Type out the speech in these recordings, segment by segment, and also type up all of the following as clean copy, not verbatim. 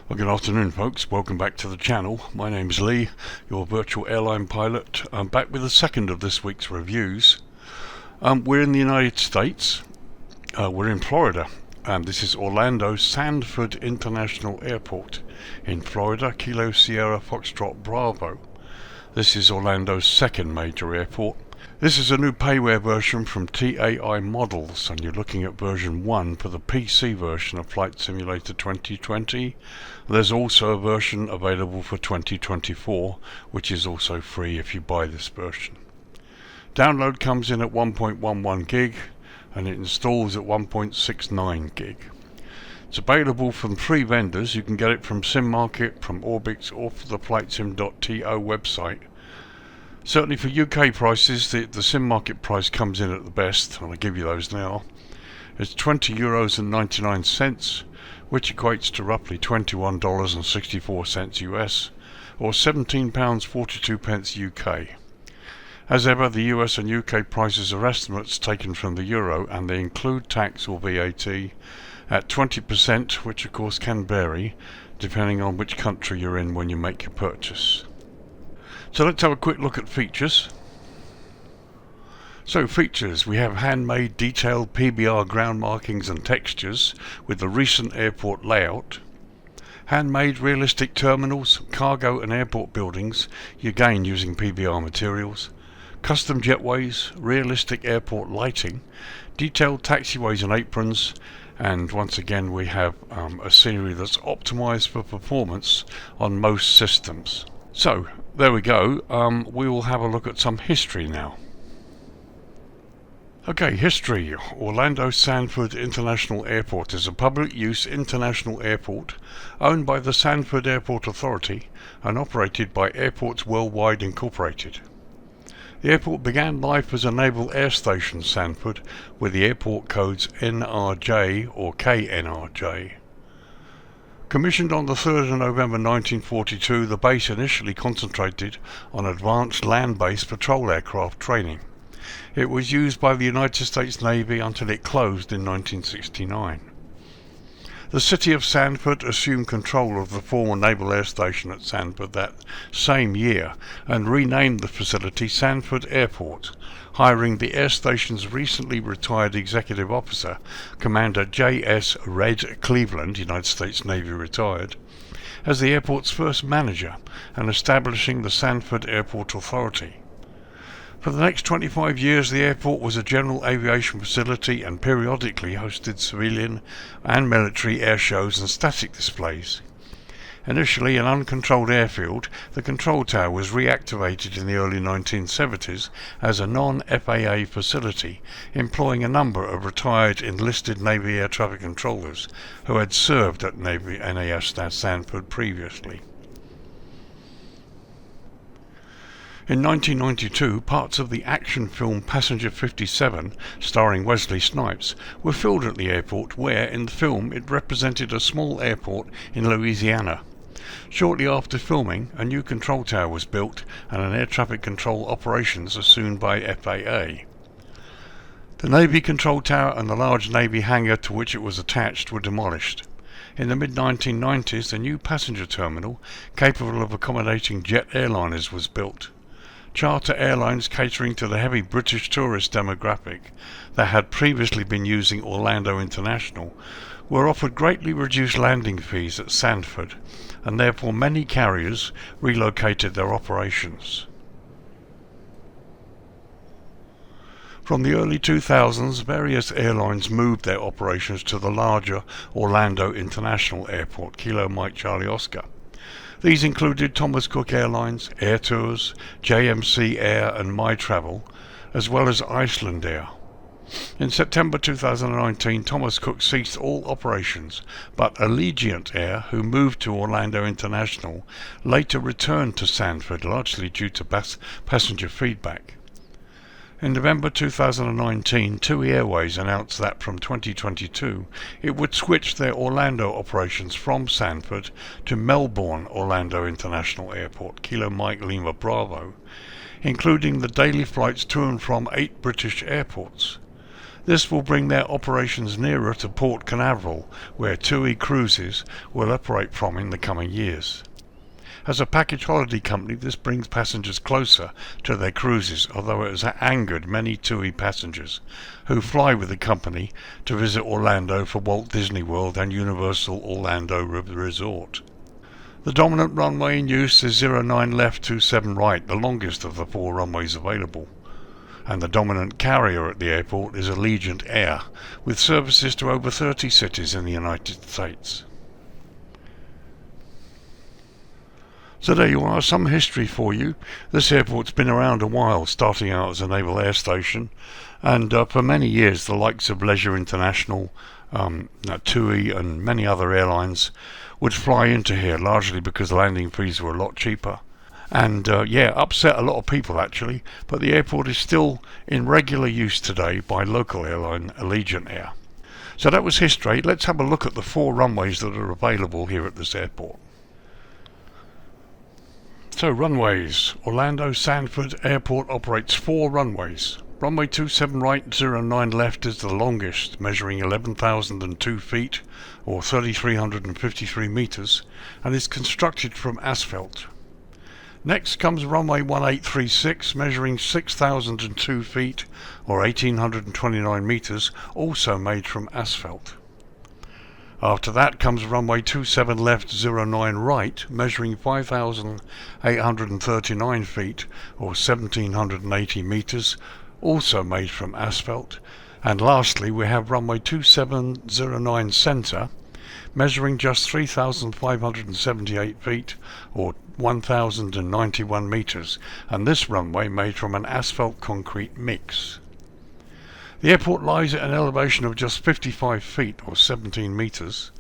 Well, good afternoon, folks. Welcome back to the channel. My name is Lee, your virtual airline pilot. I'm back with the second of this week's reviews. We're in the United States. We're in Florida, and this is Orlando SANDFORD International Airport in Florida, Kilo Sierra Foxtrot Bravo. This is Orlando's second major airport. This is a new payware version from TAI Models, and you're looking at version 1 for the PC version of Flight Simulator 2020. There's also a version available for 2024, which is also free if you buy this version. Download comes in at 1.11 gig, and it installs at 1.69 gig. It's available from 3 vendors. You can get it from SimMarket, from Orbix, or from the Flightsim.To website. Certainly for UK prices, the SimMarket price comes in at the best, and I'll give you those now. It's €20.99, which equates to roughly $21.64 US, or £17.42 UK. As ever, the US and UK prices are estimates taken from the euro, and they include tax or VAT at 20%, which of course can vary depending on which country you're in when you make your purchase. So let's have a quick look at features. So features, we have handmade detailed PBR ground markings and textures with the recent airport layout. Handmade realistic terminals, cargo and airport buildings, again using PBR materials. Custom jetways, realistic airport lighting, detailed taxiways and aprons, and once again we have a scenery that's optimized for performance on most systems. So there we go. We will have a look at some history now. Okay, history. Orlando SANDFORD International Airport is a public-use international airport owned by the Sanford Airport Authority and operated by Airports Worldwide Incorporated. The airport began life as a Naval Air Station Sanford with the airport codes NRJ or KNRJ. Commissioned on the 3rd of November 1942, the base initially concentrated on advanced land-based patrol aircraft training. It was used by the United States Navy until it closed in 1969. The city of Sanford assumed control of the former Naval Air Station at Sanford that same year and renamed the facility Sanford Airport, hiring the air station's recently retired executive officer, Commander J.S. Red Cleveland, United States Navy retired, as the airport's first manager and establishing the Sanford Airport Authority. For the next 25 years, the airport was a general aviation facility and periodically hosted civilian and military air shows and static displays. Initially an uncontrolled airfield, the control tower was reactivated in the early 1970s as a non-FAA facility, employing a number of retired enlisted Navy air traffic controllers who had served at NAS Sanford previously. In 1992, parts of the action film Passenger 57, starring Wesley Snipes, were filmed at the airport where, in the film, it represented a small airport in Louisiana. Shortly after filming, a new control tower was built and an air traffic control operations assumed by FAA. The Navy control tower and the large Navy hangar to which it was attached were demolished. In the mid-1990s, a new passenger terminal capable of accommodating jet airliners was built. Charter airlines catering to the heavy British tourist demographic that had previously been using Orlando International were offered greatly reduced landing fees at Sanford, and therefore many carriers relocated their operations. From the early 2000s, various airlines moved their operations to the larger Orlando International Airport, Kilo Mike Charlie Oscar. These included Thomas Cook Airlines, Air Tours, JMC Air and My Travel, as well as Iceland Air. In September 2019, Thomas Cook ceased all operations, but Allegiant Air, who moved to Orlando International, later returned to Sanford, largely due to passenger feedback. In November 2019, TUI Airways announced that from 2022 it would switch their Orlando operations from Sanford to Melbourne Orlando International Airport, Kilo Mike Lima Bravo, including the daily flights to and from 8 British airports. This will bring their operations nearer to Port Canaveral, where TUI Cruises will operate from in the coming years. As a package holiday company, this brings passengers closer to their cruises, although it has angered many TUI passengers who fly with the company to visit Orlando for Walt Disney World and Universal Orlando Resort. The dominant runway in use is 09 left, 27 right, the longest of the 4 runways available. And the dominant carrier at the airport is ALLEGIANT AIR, with services to over 30 cities in the United States. So there you are, some history for you. This airport's been around a while, starting out as a naval air station, and for many years the likes of Leisure International, TUI and many other airlines would fly into here, largely because landing fees were a lot cheaper. And upset a lot of people actually, but the airport is still in regular use today by local airline ALLEGIANT AIR. So that was history. Let's have a look at the 4 runways that are available here at this airport. So runways. Orlando Sanford Airport operates 4 runways. Runway 27 right, 09 left is the longest, measuring 11,002 feet or 3,353 meters, and is constructed from asphalt. Next comes runway 1836, measuring 6,002 feet or 1,829 meters, also made from asphalt. After that comes runway 27 left, 09 right, measuring 5,839 feet or 1,780 meters, also made from asphalt. And lastly we have runway 2709 center, measuring just 3,578 feet or 1,091 meters, and this runway made from an asphalt concrete mix. The airport lies at an elevation of just 55 feet or 17 meters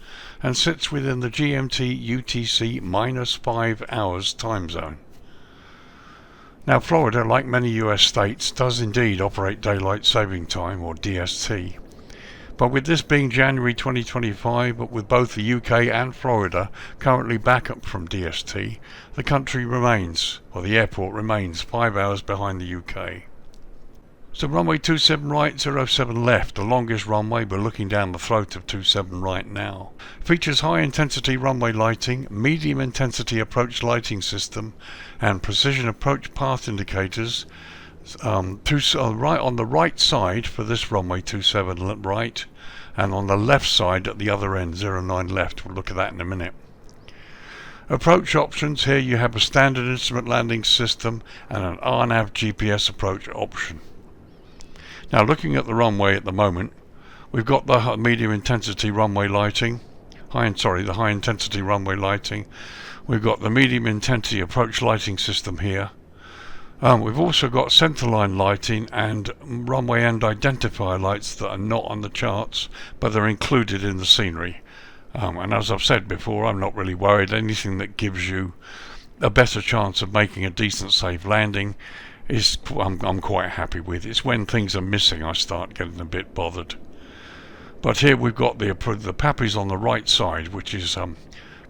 and sits within the GMT UTC -5 hours time zone. Now Florida, like many US states, does indeed operate Daylight Saving Time or DST. But with this being January 2025, but with both the UK and Florida currently back up from DST, the country remains, or the airport remains, 5 hours behind the UK. So runway 27 right, 07 left, the longest runway, we're looking down the throat of 27 right now. Features high intensity runway lighting, medium intensity approach lighting system, and precision approach path indicators. On the right side for this runway 27 right, and on the left side at the other end 09 left. We'll look at that in a minute. Approach options, here you have a standard instrument landing system and an RNAV GPS approach option. Now looking at the runway at the moment, we've got the medium intensity runway lighting, the high intensity runway lighting. We've got the medium intensity approach lighting system here. We've also got centerline lighting and runway end identifier lights that are not on the charts, but they're included in the scenery. And as I've said before, I'm not really worried. Anything that gives you a better chance of making a decent safe landing I'm quite happy with. It's when things are missing I start getting a bit bothered. But here we've got the PAPIs on the right side, which is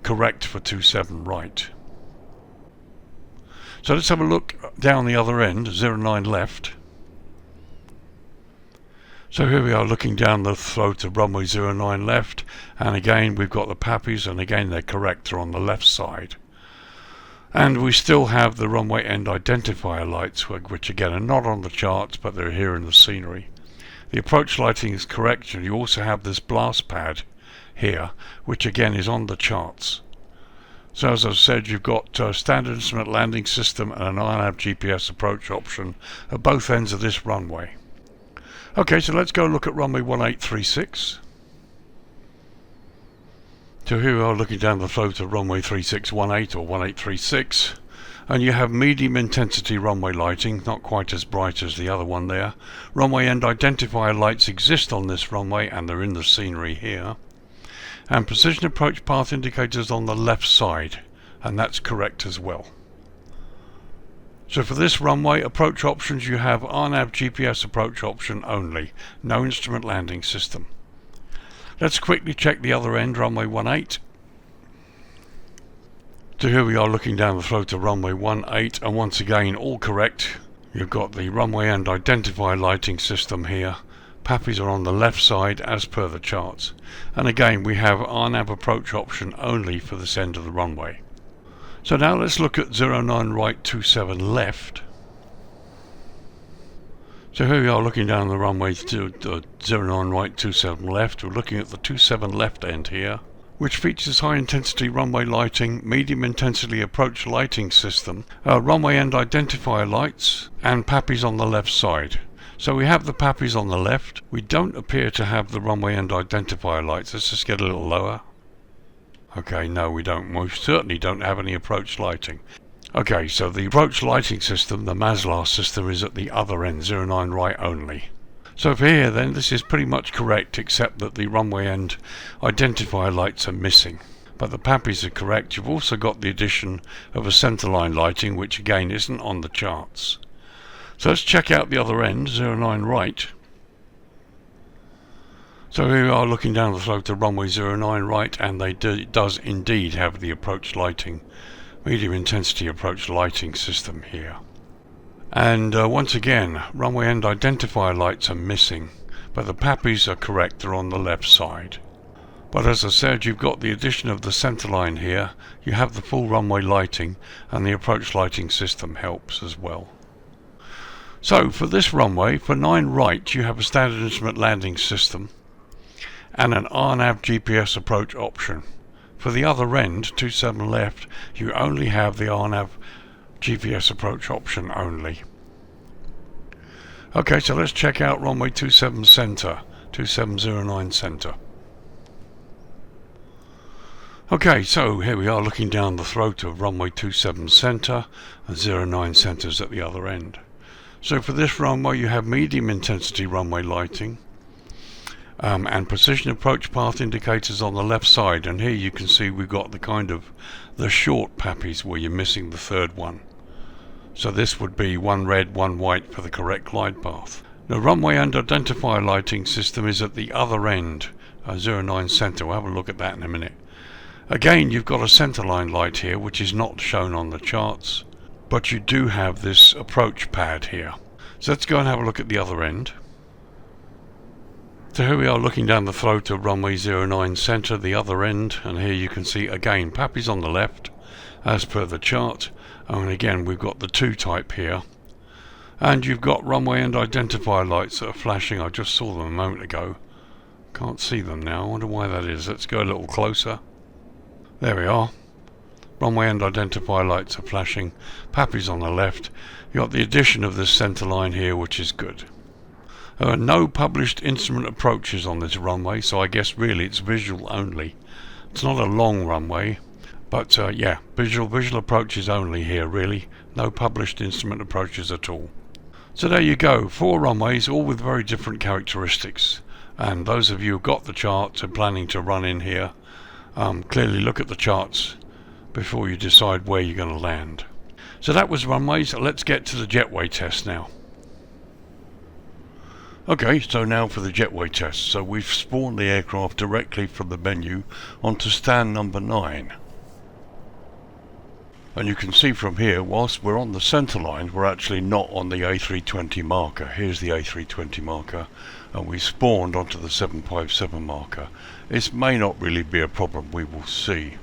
correct for 27 right. So let's have a look down the other end, 09 left. So here we are looking down the throat of runway 09 left, and again we've got the PAPIs, and again they're correct, they're on the left side. And we still have the runway end identifier lights, which again are not on the charts, but they're here in the scenery. The approach lighting is correct, and you also have this blast pad here, which again is on the charts. So as I've said, you've got standard instrument landing system and an RNAV GPS approach option at both ends of this runway. Okay, so let's go look at runway 1836. So here we are looking down the throat of runway 3618 or 1836, and you have medium intensity runway lighting, not quite as bright as the other one there. Runway end identifier lights exist on this runway and they're in the scenery here. And precision approach path indicators on the left side, and that's correct as well. So for this runway, approach options, you have RNAV GPS approach option only, no instrument landing system. Let's quickly check the other end, runway 18. So here we are looking down the throat of runway 18, and once again all correct. You've got the runway end identifier lighting system here, Pappies are on the left side as per the charts. And again, we have RNAV approach option only for this end of the runway. So now let's look at 09 right 27 left. So here we are looking down the runway to 09 right 27 left. We're looking at the 27 left end here, which features high intensity runway lighting, medium intensity approach lighting system, runway end identifier lights, and Pappies on the left side. So we have the Pappies on the left. We don't appear to have the runway end identifier lights. Let's just get a little lower. Okay, no, we don't. We certainly don't have any approach lighting. Okay, so the approach lighting system, the MASLAR system, is at the other end, 09 right only. So for here then, this is pretty much correct, except that the runway end identifier lights are missing. But the Pappies are correct. You've also got the addition of a centerline lighting, which again isn't on the charts. So let's check out the other end, 09 right. So here we are looking down the throat of runway 09 right, and it does indeed have the approach lighting, medium intensity approach lighting system here. And once again, runway end identifier lights are missing, but the Pappies are correct, they're on the left side. But as I said, you've got the addition of the centerline here, you have the full runway lighting, and the approach lighting system helps as well. So for this runway, for 9 right, you have a standard instrument landing system and an RNAV GPS approach option. For the other end, 27 left, you only have the RNAV GPS approach option only. Okay, so let's check out runway 27 center, 2709 center. Okay, so here we are looking down the throat of runway 27 center and 09 centers at the other end. So for this runway, you have medium intensity runway lighting and precision approach path indicators on the left side, and here you can see we've got the short Pappies where you're missing the third one. So this would be one red, one white for the correct glide path. The runway and identifier lighting system is at the other end, 09 center. We'll have a look at that in a minute. Again, you've got a centerline light here, which is not shown on the charts, but you do have this approach pad here. So let's go and have a look at the other end. So here we are looking down the throat of runway 09 center, the other end, and here you can see again Pappies on the left as per the chart, and again we've got the 2 type here, and you've got runway end identifier lights that are flashing. I just saw them a moment ago, can't see them now. I wonder why that is. Let's go a little closer. There we are. Runway end identifier lights are flashing, Pappies on the left. You've got the addition of this center line here, which is good. There are no published instrument approaches on this runway, so I guess really it's visual only. It's not a long runway, but yeah, visual approaches only here really. No published instrument approaches at all. So there you go, 4 runways, all with very different characteristics. And those of you who've got the charts and planning to run in here, clearly look at the charts before you decide where you're going to land. So that was runways. Let's get to the jetway test now. Okay, so now for the jetway test. So we've spawned the aircraft directly from the menu onto stand number 9. And you can see from here, whilst we're on the centre line, we're actually not on the A320 marker. Here's the A320 marker, and we spawned onto the 757 marker. This may not really be a problem, we will see.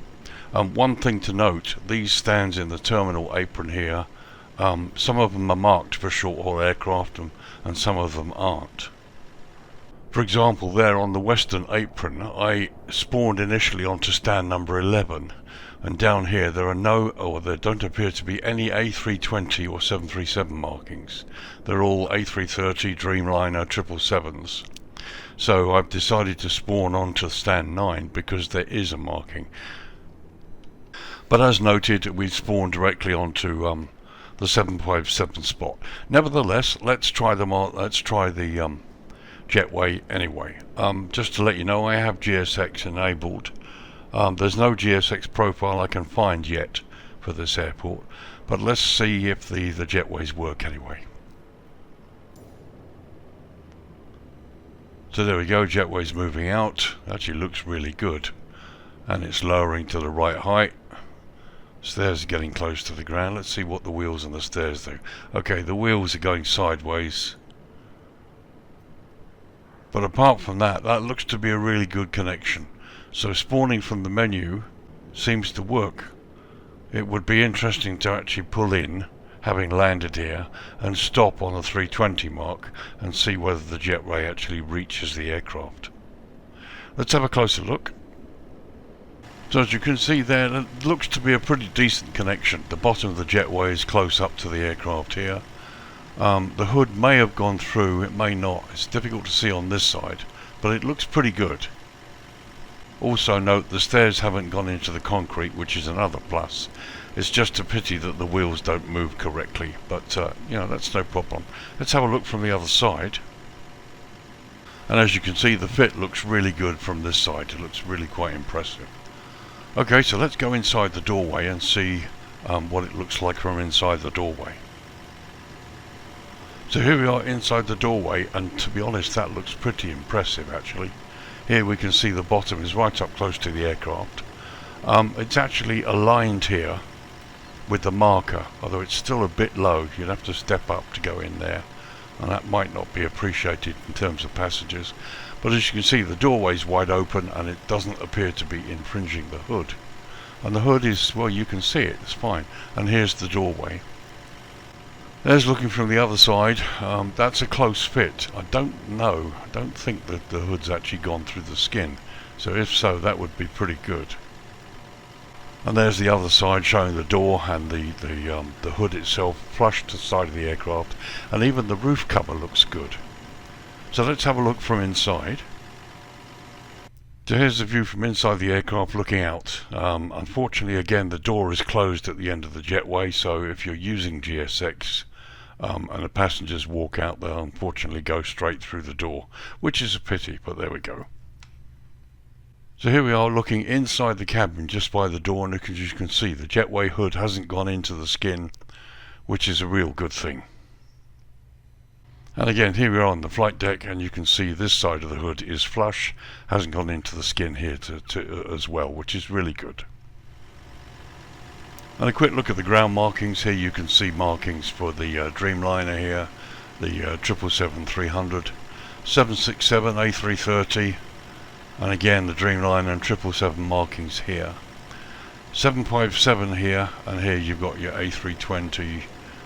One thing to note, these stands in the terminal apron here, some of them are marked for short-haul aircraft and some of them aren't. For example, there on the western apron, I spawned initially onto stand number 11, and down here there don't appear to be any A320 or 737 markings. They're all A330, Dreamliner, 777s. So I've decided to spawn onto stand 9 because there is a marking. But as noted, we've spawned directly onto the 757 spot. Nevertheless, let's try them on. Let's try the Jetway anyway. Just to let you know, I have GSX enabled. There's no GSX profile I can find yet for this airport, but let's see if the Jetways work anyway. So there we go, Jetway's moving out. Actually looks really good, and it's lowering to the right height. Stairs are getting close to the ground. Let's see what the wheels and the stairs do. Okay, the wheels are going sideways. But apart from that, that looks to be a really good connection. So spawning from the menu seems to work. It would be interesting to actually pull in, having landed here, and stop on the 320 mark and see whether the Jetway actually reaches the aircraft. Let's have a closer look. So as you can see there, it looks to be a pretty decent connection. The bottom of the Jetway is close up to the aircraft here. The hood may have gone through, it may not. It's difficult to see on this side, but it looks pretty good. Also note the stairs haven't gone into the concrete, which is another plus. It's just a pity that the wheels don't move correctly, but you know, that's no problem. Let's have a look from the other side. And as you can see, the fit looks really good from this side. It looks really quite impressive. Okay, so let's go inside the doorway and see what it looks like from inside the doorway. So here we are inside the doorway, and to be honest, that looks pretty impressive actually. Here we can see the bottom is right up close to the aircraft. It's actually aligned here with the marker, although it's still a bit low. You'd have to step up to go in there, and that might not be appreciated in terms of passengers. But as you can see, the doorway's wide open and it doesn't appear to be infringing the hood. And the hood is, well, you can see it, it's fine. And here's the doorway. There's looking from the other side. That's a close fit. I don't think that the hood's actually gone through the skin. So if so, that would be pretty good. And there's the other side showing the door and the hood itself flush to the side of the aircraft, and even the roof cover looks good. So let's have a look from inside. So here's the view from inside the aircraft looking out. Unfortunately, again, the door is closed at the end of the Jetway, so if you're using GSX and the passengers walk out, they'll unfortunately go straight through the door, which is a pity, but there we go. So here we are looking inside the cabin just by the door, and as you can see, the Jetway hood hasn't gone into the skin, which is a real good thing. And again, here we are on the flight deck, and you can see this side of the hood is flush, hasn't gone into the skin here as well, which is really good. And a quick look at the ground markings. Here you can see markings for the Dreamliner here, the 777-300, 767, A330, and again the Dreamliner and 777 markings here. 757 here, and here you've got your A320,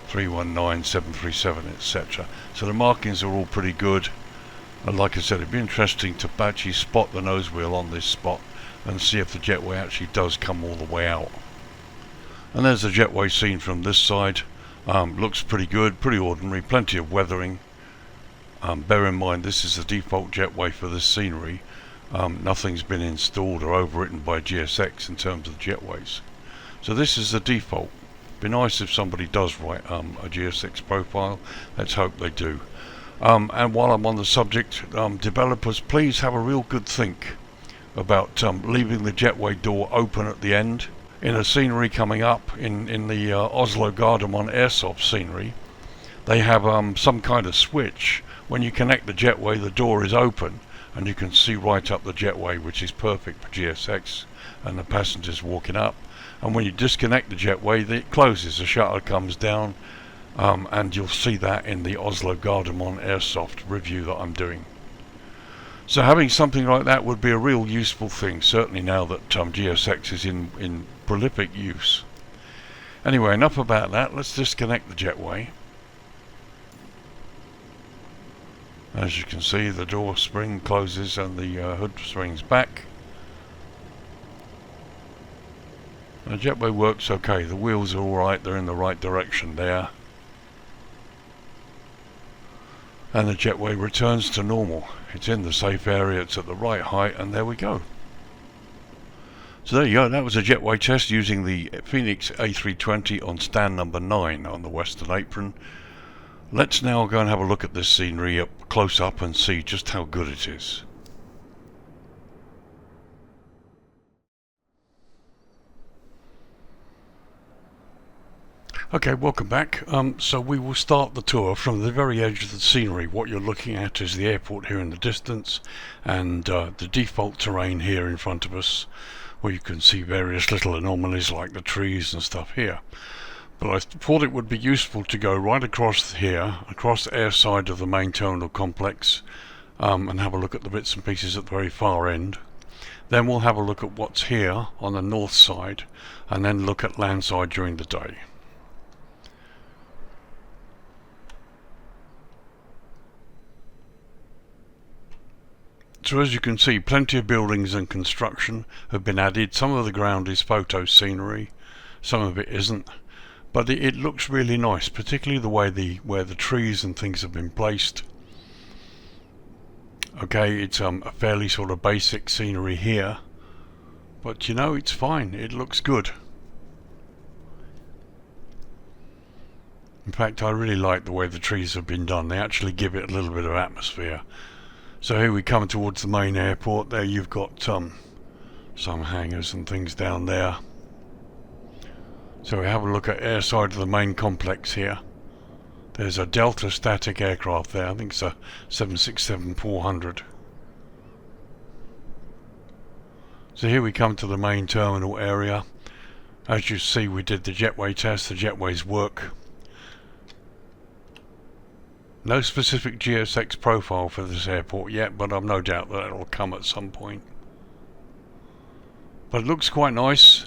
319, 737, etc. So the markings are all pretty good, and like I said, it'd be interesting to actually spot the nose wheel on this spot and see if the Jetway actually does come all the way out. And there's the Jetway seen from this side. Looks pretty good, pretty ordinary, plenty of weathering. Bear in mind this is the default Jetway for this scenery. Nothing's been installed or overwritten by GSX in terms of Jetways. So this is the default. Be nice if somebody does write a GSX profile. Let's hope they do. And while I'm on the subject, developers, please have a real good think about leaving the Jetway door open at the end. In a scenery coming up, in the Oslo Gardermoen Airsoft scenery, they have some kind of switch. When you connect the Jetway, the door is open, and you can see right up the Jetway, which is perfect for GSX and the passengers walking up. And when you disconnect the Jetway, it closes, the shutter comes down, and you'll see that in the Oslo Gardermoen Airsoft review that I'm doing. So having something like that would be a real useful thing, certainly now that GSX is in prolific use. Anyway, enough about that. Let's disconnect the Jetway. As you can see, the door spring closes and the hood swings back. The Jetway works okay. The wheels are alright, they're in the right direction there. And the Jetway returns to normal. It's in the safe area, it's at the right height, and there we go. So there you go, that was a Jetway test using the Phoenix A320 on stand number 9 on the Western Apron. Let's now go and have a look at this scenery up close up and see just how good it is. Okay, welcome back. So we will start the tour from the very edge of the scenery. What you're looking at is the airport here in the distance, and the default terrain here in front of us, where you can see various little anomalies like the trees and stuff here. But I thought it would be useful to go right across here, across the air side of the main terminal complex, and have a look at the bits and pieces at the very far end. Then we'll have a look at what's here on the north side, and then look at landside during the day. So as you can see, plenty of buildings and construction have been added. Some of the ground is photo scenery, some of it isn't, but it looks really nice, particularly the way where the trees and things have been placed. Okay, it's a fairly sort of basic scenery here, but you know, it's fine, it looks good. In fact, I really like the way the trees have been done. They actually give it a little bit of atmosphere. So here we come towards the main airport. There you've got some hangars and things down there. So we have a look at airside of the main complex here. There's a Delta static aircraft there. I think it's a 767-400. So here we come to the main terminal area. As you see, we did the Jetway test. The Jetways work. No specific GSX profile for this airport yet, but I've no doubt that it'll come at some point. But it looks quite nice.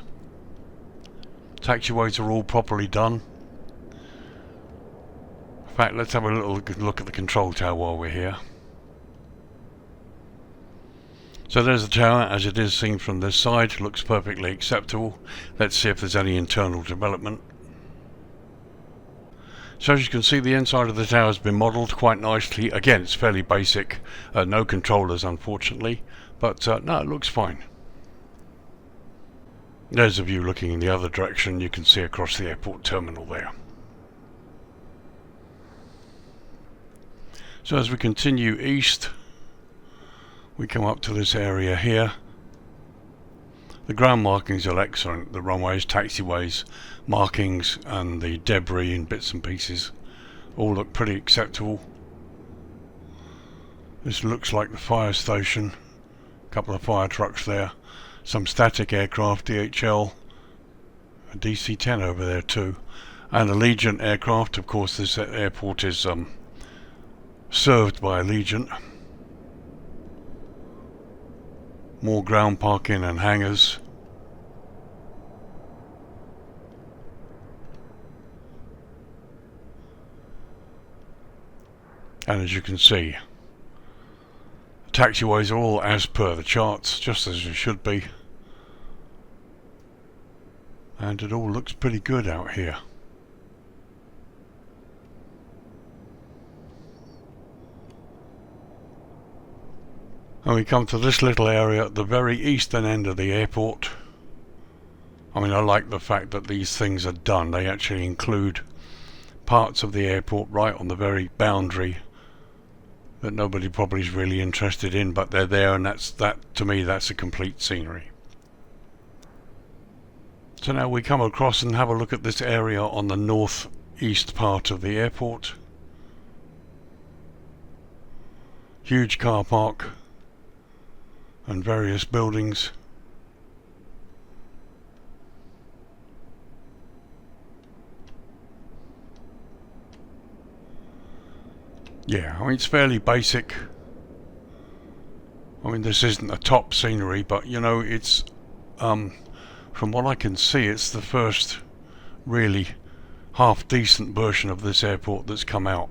Taxiways are all properly done. In fact, let's have a little look at the control tower while we're here. So there's the tower as it is seen from this side. Looks perfectly acceptable. Let's see if there's any internal development. So as you can see, the inside of the tower has been modelled quite nicely. Again, it's fairly basic, no controllers unfortunately, but no, it looks fine. There's a view looking in the other direction. You can see across the airport terminal there. So as we continue east, we come up to this area here. The ground markings are excellent. The runways, taxiways, markings and the debris and bits and pieces all look pretty acceptable. This looks like the fire station. A couple of fire trucks there. Some static aircraft, DHL, a DC-10 over there too, and Allegiant aircraft. Of course, this airport is served by Allegiant. More ground parking and hangars. And as you can see, the taxiways are all as per the charts, just as it should be. And it all looks pretty good out here. And we come to this little area at the very eastern end of the airport. I mean, I like the fact that these things are done. They actually include parts of the airport right on the very boundary that nobody probably is really interested in, but they're there, and to me that's a complete scenery. So now we come across and have a look at this area on the northeast part of the airport. Huge car park and various buildings. Yeah, I mean, it's fairly basic. I mean, this isn't a top scenery, but you know, it's from what I can see, it's the first really half decent version of this airport that's come out.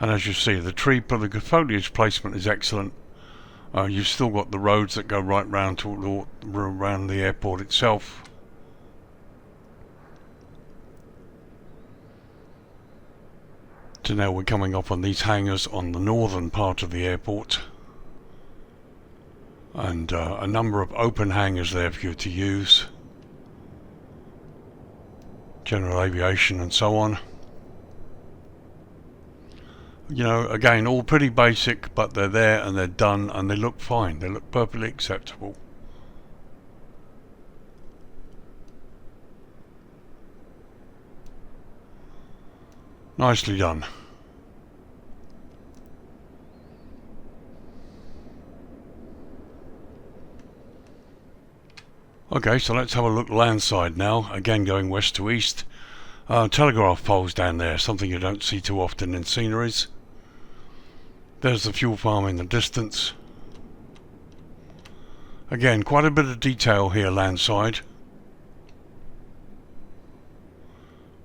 And as you see, the foliage placement is excellent. You've still got the roads that go right round to around the airport itself. So now we're coming up on these hangars on the northern part of the airport, and a number of open hangars there for you to use, general aviation and so on. You know, again, all pretty basic, but they're there and they're done and they look fine. They look perfectly acceptable. Nicely done. Okay, so let's have a look landside now, again going west to east. Telegraph poles down there, something you don't see too often in sceneries. There's the fuel farm in the distance. Again, quite a bit of detail here landside.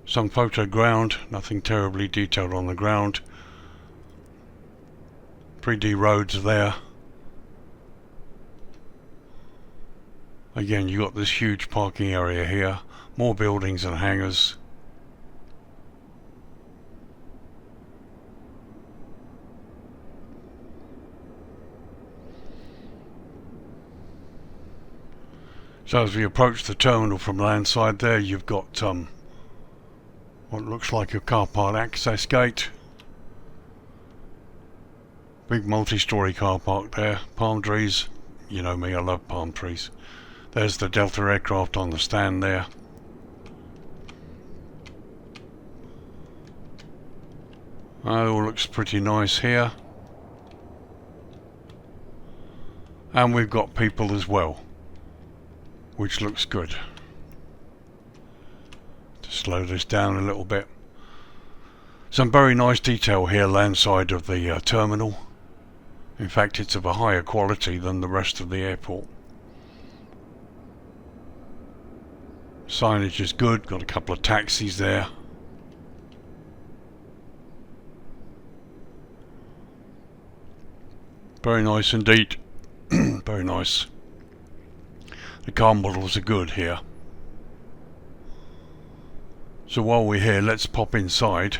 Some photo ground, nothing terribly detailed on the ground. 3D roads there. Again, you've got this huge parking area here, more buildings and hangars. So as we approach the terminal from landside there, you've got what looks like a car park access gate. Big multi-story car park there, palm trees. You know me, I love palm trees. There's the Delta aircraft on the stand there. It all looks pretty nice here. And we've got people as well, which looks good. To slow this down a little bit. Some very nice detail here landside of the terminal. In fact, it's of a higher quality than the rest of the airport. Signage is good, got a couple of taxis there. Very nice indeed. Very nice. The car models are good here. So while we're here, let's pop inside.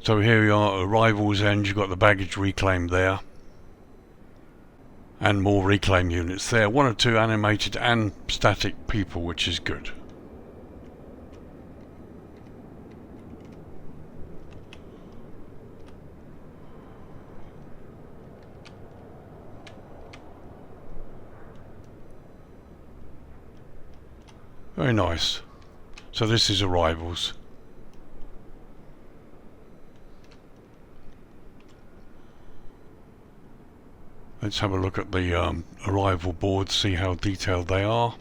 So here we are, arrivals end, you've got the baggage reclaim there. And more reclaim units there. One or two animated and static people, which is good. Very nice. So this is arrivals. Let's have a look at the arrival boards, see how detailed they are.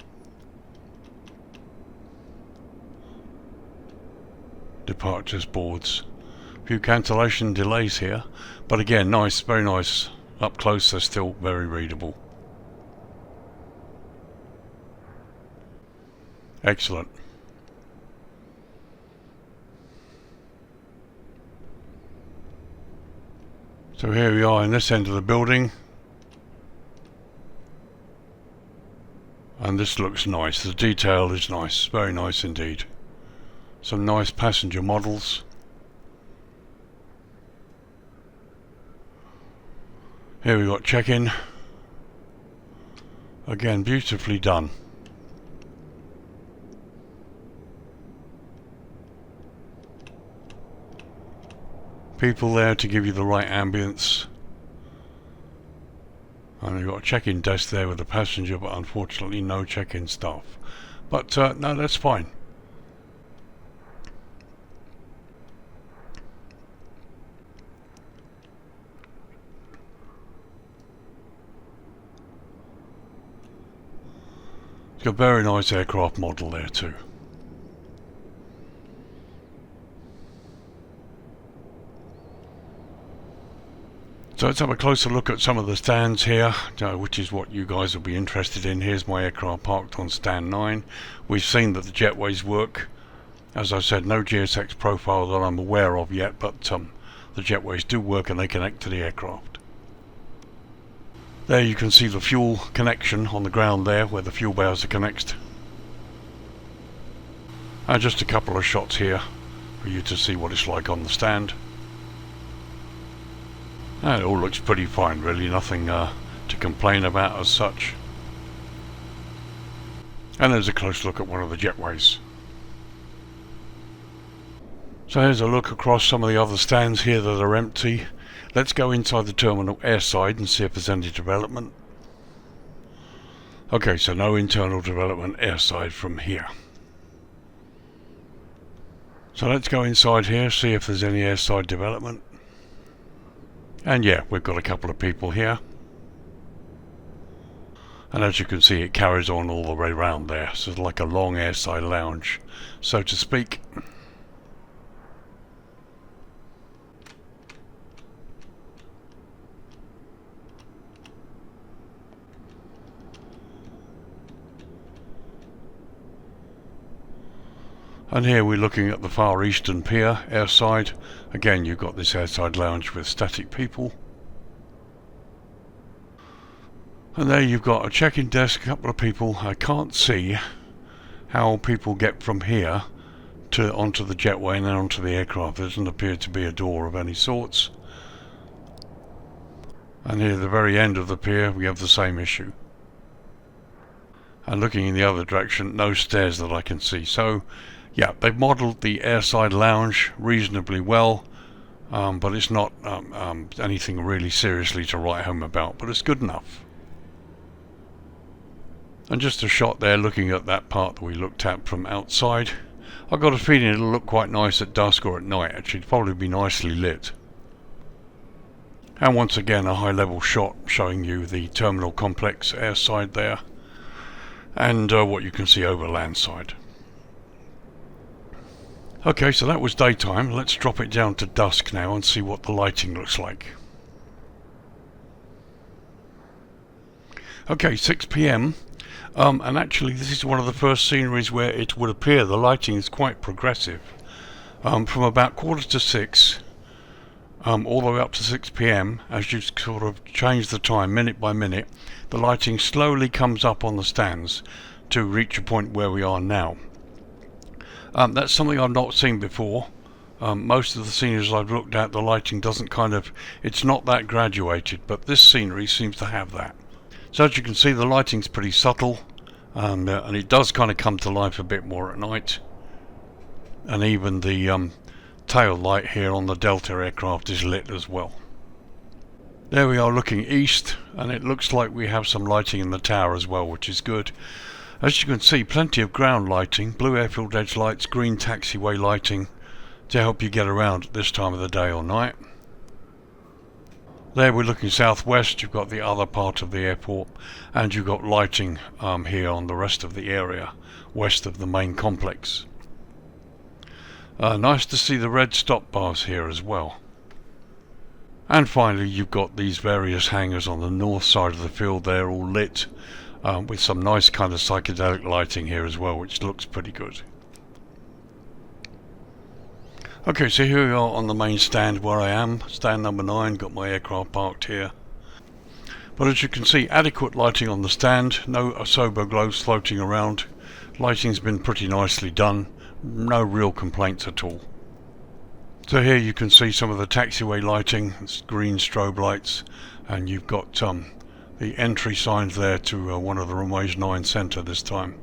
Departures boards. A few cancellation delays here, but again, nice, very nice. Up close, they're still very readable. Excellent. So here we are in this end of the building. And this looks nice. The detail is nice. Very nice indeed. Some nice passenger models. Here we got check-in. Again, beautifully done. People there to give you the right ambience. And we've got a check-in desk there with a passenger, but unfortunately no check-in staff. But no, that's fine. It's got a very nice aircraft model there too. So let's have a closer look at some of the stands here, which is what you guys will be interested in. Here's my aircraft parked on stand 9. We've seen that the Jetways work. As I said, no GSX profile that I'm aware of yet, but the Jetways do work and they connect to the aircraft. There you can see the fuel connection on the ground there, where the fuel bowser connects. And just a couple of shots here for you to see what it's like on the stand. And it all looks pretty fine, really, nothing to complain about as such. And there's a close look at one of the Jetways. So here's a look across some of the other stands here that are empty. Let's go inside the terminal airside and see if there's any development. Okay, so no internal development airside from here. So let's go inside here, see if there's any airside development. And yeah, we've got a couple of people here. And as you can see, it carries on all the way around there, so it's like a long airside lounge, so to speak. And here we're looking at the Far Eastern Pier, airside. Again, you've got this airside lounge with static people. And there you've got a check-in desk, a couple of people. I can't see how people get from here to onto the jetway and then onto the aircraft. There doesn't appear to be a door of any sorts. And here at the very end of the pier we have the same issue. And looking in the other direction, no stairs that I can see. So yeah, they've modelled the airside lounge reasonably well, but it's not anything really seriously to write home about, but it's good enough. And just a shot there looking at that part that we looked at from outside. I've got a feeling it'll look quite nice at dusk or at night. Actually, it'll probably be nicely lit. And once again, a high level shot showing you the terminal complex airside there, and what you can see over landside. Okay, so that was daytime. Let's drop it down to dusk now and see what the lighting looks like. Okay, 6 PM. And actually this is one of the first sceneries where it would appear the lighting is quite progressive. From about 5:45 all the way up to 6 PM, as you sort of change the time minute by minute, the lighting slowly comes up on the stands to reach a point where we are now. That's something I've not seen before. Most of the sceneries I've looked at, the lighting doesn't it's not that graduated, but this scenery seems to have that. So as you can see, the lighting's pretty subtle, and it does kind of come to life a bit more at night. And even the tail light here on the Delta aircraft is lit as well. There we are looking east, and it looks like we have some lighting in the tower as well, which is good. As you can see, plenty of ground lighting, blue airfield edge lights, green taxiway lighting to help you get around at this time of the day or night. There we're looking southwest, you've got the other part of the airport, and you've got lighting here on the rest of the area, west of the main complex. Nice to see the red stop bars here as well. And finally you've got these various hangars on the north side of the field. They're all lit with some nice kind of psychedelic lighting here as well, which looks pretty good. Okay, so here we are on the main stand where I am, stand number 9, got my aircraft parked here. But as you can see, adequate lighting on the stand, no sober glows floating around. Lighting's been pretty nicely done, no real complaints at all. So here you can see some of the taxiway lighting, it's green strobe lights, and you've got the entry signs there to one of the runways 9 centre this time.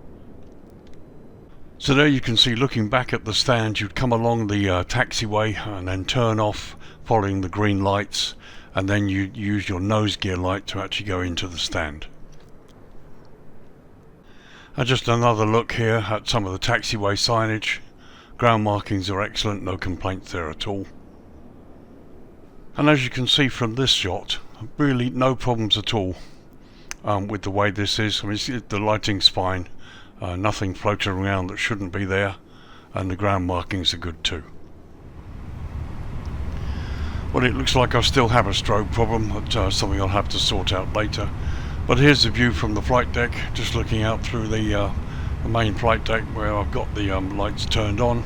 So there you can see, looking back at the stand, you'd come along the taxiway and then turn off following the green lights, and then you use your nose gear light to actually go into the stand. And just another look here at some of the taxiway signage. Ground markings are excellent, no complaints there at all. And as you can see from this shot, really no problems at all with the way this is. I mean, the lighting's fine. Nothing floating around that shouldn't be there, and the ground markings are good too. Well, it looks like I still have a strobe problem, but something I'll have to sort out later. But here's the view from the flight deck, just looking out through the main flight deck where I've got the lights turned on.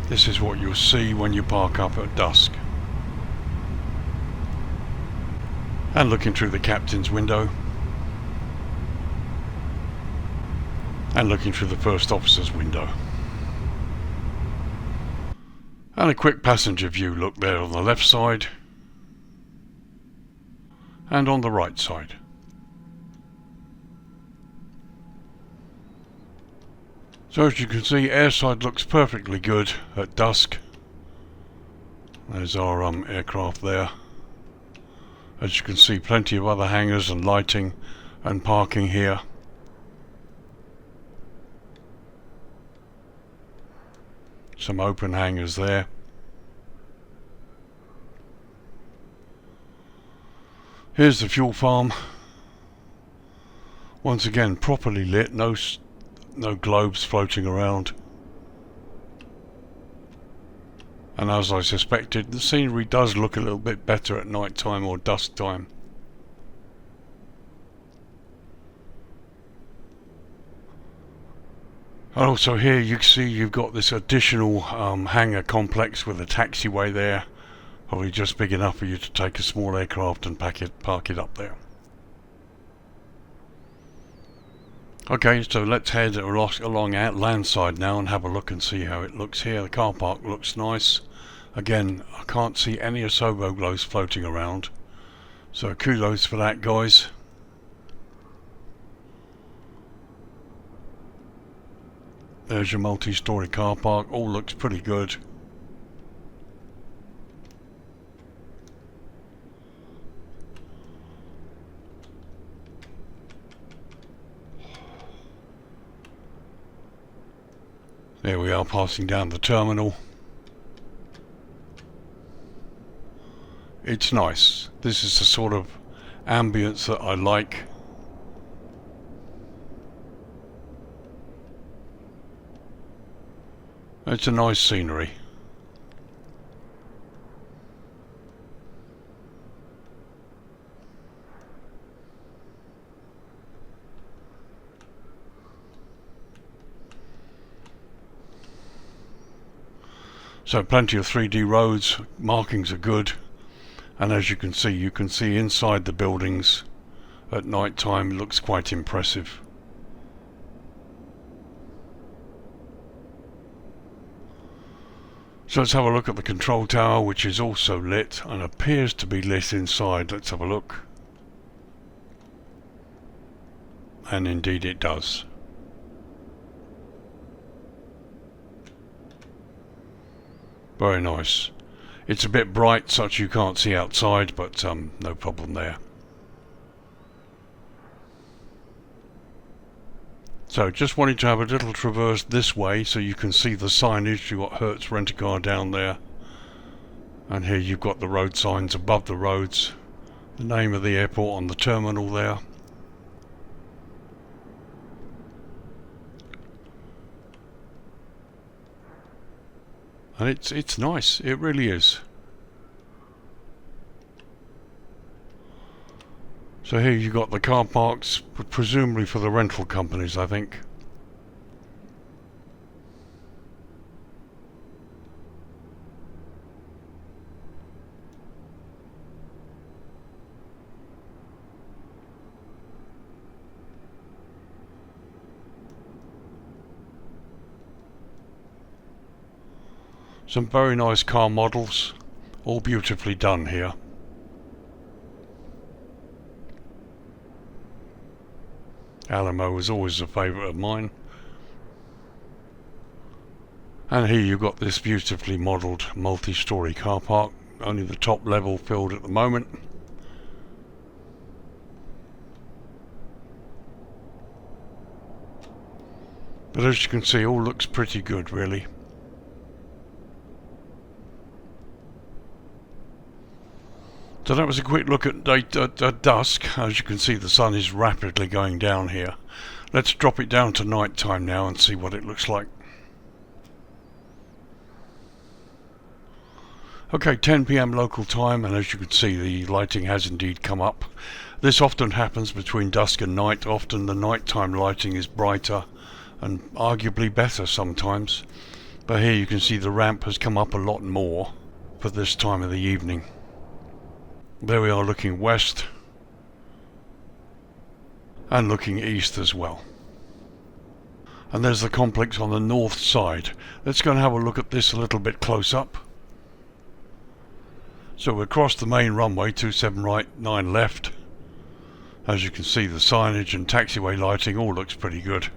This is what you'll see when you park up at dusk. And looking through the captain's window, and looking through the first officer's window. And a quick passenger view look there on the left side and on the right side. So as you can see, airside looks perfectly good at dusk. There's our aircraft there. As you can see, plenty of other hangars and lighting and parking here. Some open hangars there. Here's the fuel farm. Once again, properly lit, no globes floating around. And as I suspected, the scenery does look a little bit better at night time or dusk time. And also here you can see you've got this additional hangar complex with a taxiway there. Probably just big enough for you to take a small aircraft and park it up there. Okay, so let's head along out landside now and have a look and see how it looks here. The car park looks nice. Again, I can't see any asobo glows floating around, so kudos for that, guys. There's your multi-story car park, all looks pretty good. There we are, passing down the terminal. It's nice. This is the sort of ambience that I like. It's a nice scenery. So plenty of 3D roads, markings are good, and as you can see inside the buildings at night time. It looks quite impressive. So let's have a look at the control tower, which is also lit and appears to be lit inside. Let's have a look. And indeed it does. Very nice. It's a bit bright such you can't see outside, but no problem there. So just wanted to have a little traverse this way so you can see the signage. You've got Hertz Rent-A-Car down there, and here you've got the road signs above the roads, the name of the airport on the terminal there. And it's nice, it really is. So here you've got the car parks, presumably for the rental companies, I think. Some very nice car models, all beautifully done here. Alamo was always a favourite of mine. And here you've got this beautifully modelled multi-storey car park, only the top level filled at the moment. But as you can see, all looks pretty good really. So that was a quick look at dusk. As you can see, the sun is rapidly going down here. Let's drop it down to night time now and see what it looks like. Okay, 10 PM local time, and as you can see, the lighting has indeed come up. This often happens between dusk and night. Often the nighttime lighting is brighter and arguably better sometimes. But here you can see the ramp has come up a lot more for this time of the evening. There we are looking west and looking east as well. And there's the complex on the north side. Let's go and have a look at this a little bit close up. So we're across the main runway, 27 right, 9 left. As you can see, the signage and taxiway lighting all looks pretty good.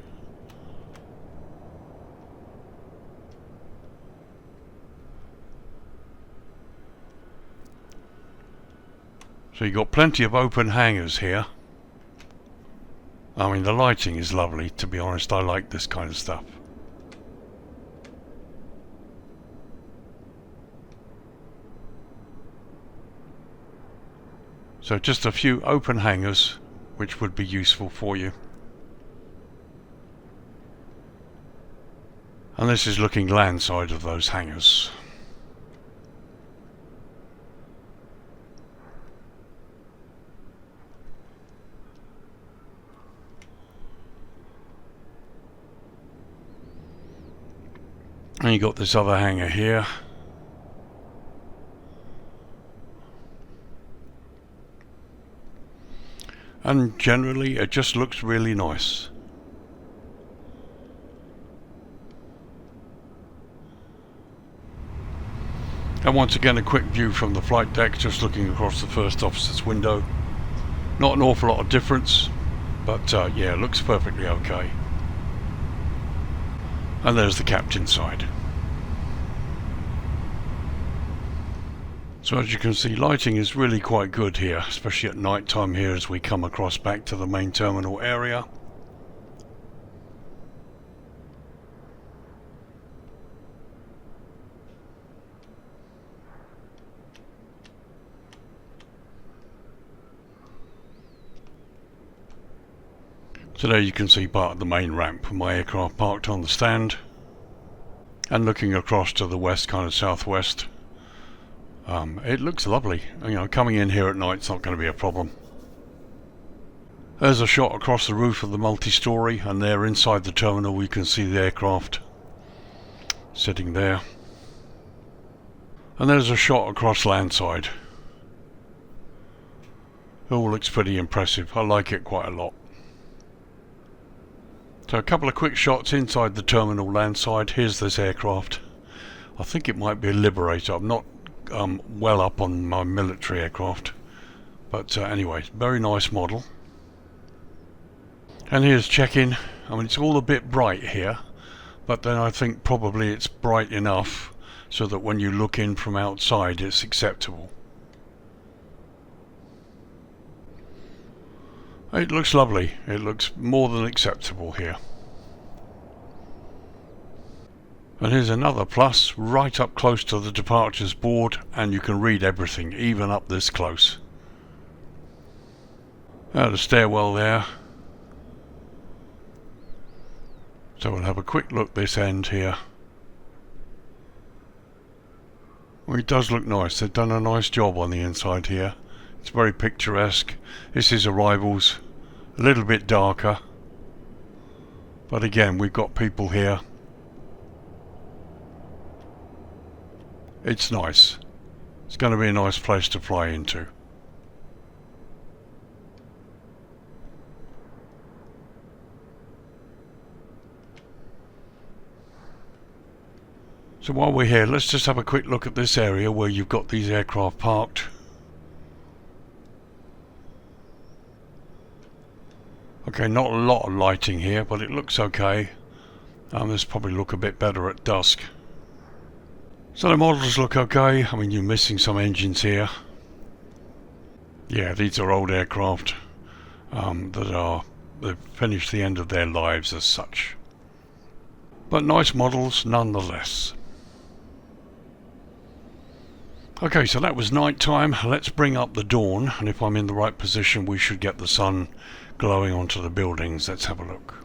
So you've got plenty of open hangars here. I mean, the lighting is lovely, to be honest. I like this kind of stuff. So just a few open hangars which would be useful for you. And this is looking landside of those hangars. And you got this other hangar here. And generally it just looks really nice. And once again, a quick view from the flight deck, just looking across the first officer's window. Not an awful lot of difference, but yeah, it looks perfectly okay. And there's the captain's side. So as you can see, lighting is really quite good here, especially at night time here as we come across back to the main terminal area. So there you can see part of the main ramp with my aircraft parked on the stand and looking across to the west, kind of southwest. It looks lovely. You know, coming in here at night is not going to be a problem. There's a shot across the roof of the multi-story, and there inside the terminal we can see the aircraft sitting there. And there's a shot across landside. It all looks pretty impressive. I like it quite a lot. So a couple of quick shots inside the terminal landside. Here's this aircraft. I think it might be a Liberator. I'm not well up on my military aircraft, but anyway, very nice model. And here's check-in. I mean, it's all a bit bright here, but then I think probably it's bright enough so that when you look in from outside it's acceptable. It looks lovely. It looks more than acceptable here. And here's another plus, right up close to the departures board, and you can read everything, even up this close. The stairwell there. So we'll have a quick look this end here. Well, it does look nice. They've done a nice job on the inside here. It's very picturesque. This is arrivals, a little bit darker. But again, we've got people here. It's nice. It's going to be a nice place to fly into. So while we're here, let's just have a quick look at this area where you've got these aircraft parked. Okay, not a lot of lighting here, but it looks okay. This probably look a bit better at dusk. So the models look okay. I mean, you're missing some engines here. Yeah, these are old aircraft they've finished the end of their lives as such. But nice models nonetheless. Okay, so that was night time. Let's bring up the dawn, and if I'm in the right position we should get the sun glowing onto the buildings. Let's have a look.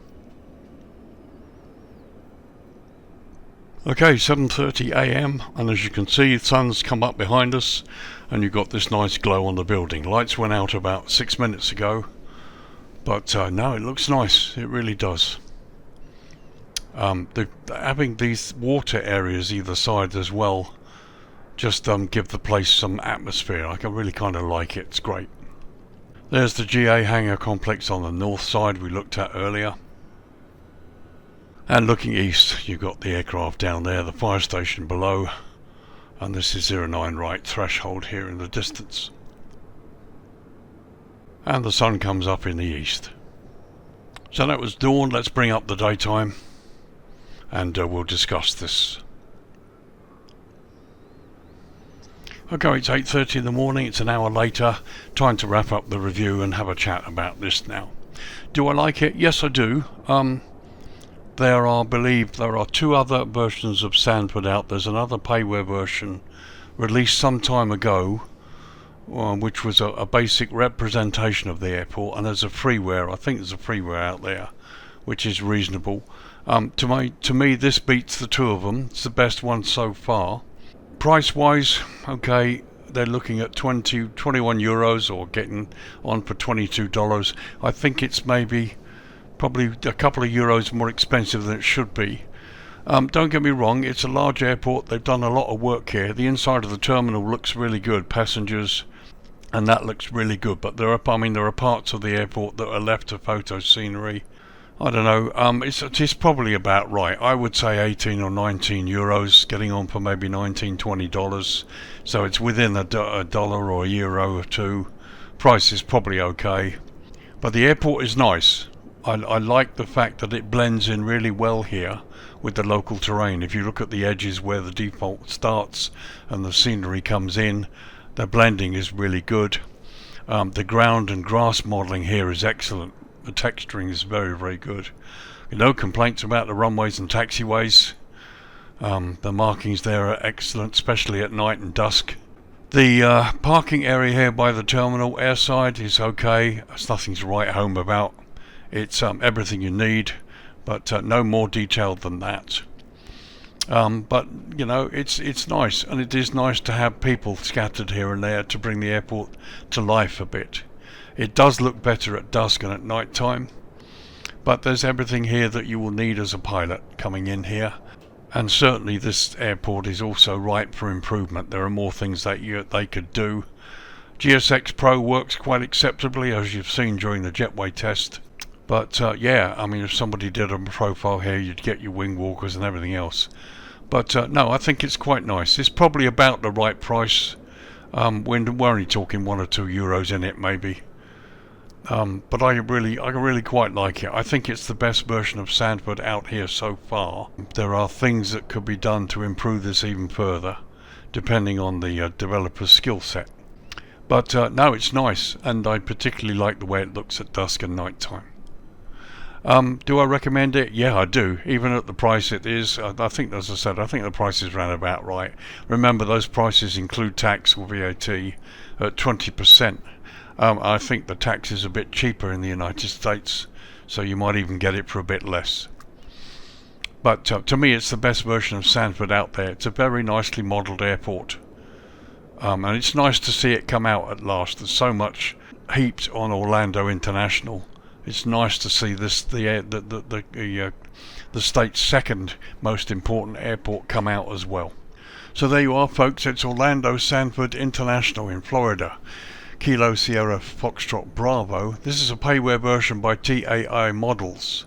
Okay, 7:30 AM, and as you can see the sun's come up behind us and you've got this nice glow on the building. Lights went out about 6 minutes ago, but no, it looks nice. It really does. Having these water areas either side as well just give the place some atmosphere. I can really kind of like it. It's great. There's the GA hangar complex on the north side we looked at earlier. And looking east, you've got the aircraft down there, the fire station below, and this is 09 right threshold here in the distance. And the sun comes up in the east. So that was dawn. Let's bring up the daytime, and we'll discuss this. Okay, it's 8:30 in the morning, it's an hour later, time to wrap up the review and have a chat about this now. Do I like it? Yes, I do. There are, there are two other versions of SANDFORD out. There's another payware version released some time ago, which was a basic representation of the airport, and there's a freeware, I think there's a freeware out there, which is reasonable. To me, this beats the two of them. It's the best one so far. Price-wise, okay, they're looking at 21 euros, or getting on for $22. I think it's probably a couple of euros more expensive than it should be. Don't get me wrong, it's a large airport. They've done a lot of work here. The inside of the terminal looks really good, passengers, and that looks really good. But there are parts of the airport that are left to photo scenery. I don't know. It's probably about right. I would say 18 or 19 euros, getting on for maybe $19, $20. So it's within a dollar or a euro or two. Price is probably okay. But the airport is nice. I like the fact that it blends in really well here with the local terrain. If you look at the edges where the default starts and the scenery comes in, the blending is really good. The ground and grass modelling here is excellent. The texturing is very, very good. No complaints about the runways and taxiways. The markings there are excellent, especially at night and dusk. The parking area here by the terminal, airside, is okay. There's nothing to write home about. It's everything you need, but no more detailed than that. But you know, it's nice, and it is nice to have people scattered here and there to bring the airport to life a bit. It does look better at dusk and at night time, but there's everything here that you will need as a pilot coming in here. And certainly this airport is also ripe for improvement. There are more things that they could do. GSX Pro works quite acceptably, as you've seen during the Jetway test. But yeah, I mean, if somebody did a profile here, you'd get your wing walkers and everything else. But no, I think it's quite nice. It's probably about the right price. We're only talking 1 or 2 euros in it, maybe. But I really quite like it. I think it's the best version of SANDFORD out here so far. There are things that could be done to improve this even further, depending on the developer's skill set. But no, it's nice, and I particularly like the way it looks at dusk and night time. Do I recommend it? Yeah, I do. Even at the price it is, I think, as I said, I think the price is round about right. Remember, those prices include tax or VAT at 20%. I think the tax is a bit cheaper in the United States, so you might even get it for a bit less. But to me, it's the best version of SANDFORD out there. It's a very nicely modelled airport, and it's nice to see it come out at last. There's so much heaped on Orlando International. It's nice to see this the state's second most important airport come out as well. So there you are, folks. It's Orlando SANDFORD International in Florida. Kilo Sierra Foxtrot Bravo. This is a payware version by TAI Models,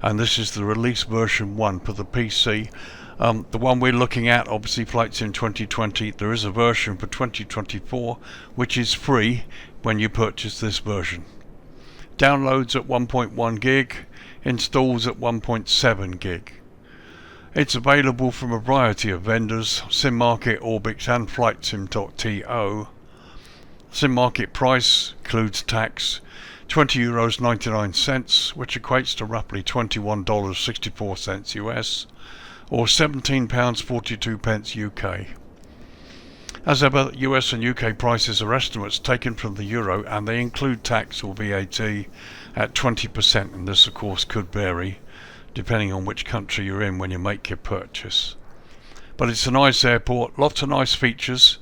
and this is the release version 1 for the PC. The one we're looking at, obviously Flightsim 2020, there is a version for 2024 which is free when you purchase this version. Downloads at 1.1 gig, installs at 1.7 gig. It's available from a variety of vendors, SimMarket, Orbix and Flightsim.To. SimMarket price includes tax, €20.99, which equates to roughly $21.64 US, or £17.42 UK. As ever, US and UK prices are estimates taken from the euro, and they include tax or VAT at 20%, and this of course could vary depending on which country you're in when you make your purchase. But it's a nice airport, lots of nice features.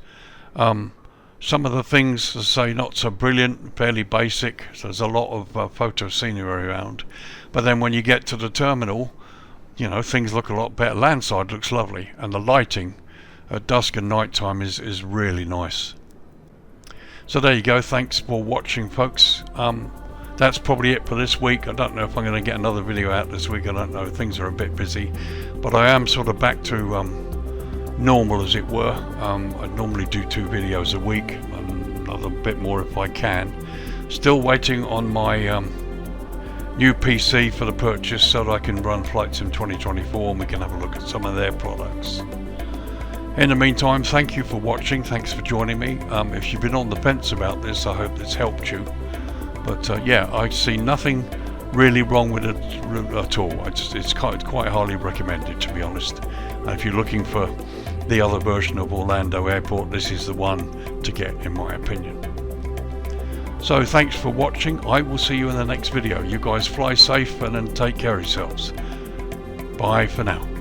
Some of the things, as I say, not so brilliant, fairly basic. So there's a lot of photo scenery around. But then when you get to the terminal, you know, things look a lot better. Landside looks lovely, and the lighting at dusk and night time is really nice. So there you go. Thanks for watching, folks. That's probably it for this week. I don't know if I'm going to get another video out this week. I don't know. Things are a bit busy, but I am sort of back to normal, as it were. I normally do 2 videos a week, and another bit more if I can. Still waiting on my new PC for the purchase so that I can run Flightsim 2024 and we can have a look at some of their products. In the meantime, thank you for watching. Thanks for joining me. If you've been on the fence about this, I hope this helped you. But yeah, I see nothing really wrong with it at all. It's quite highly recommended, to be honest. And if you're looking for the other version of Orlando Airport, this is the one to get, in my opinion. So thanks for watching. I will see you in the next video. You guys fly safe and take care of yourselves. Bye for now.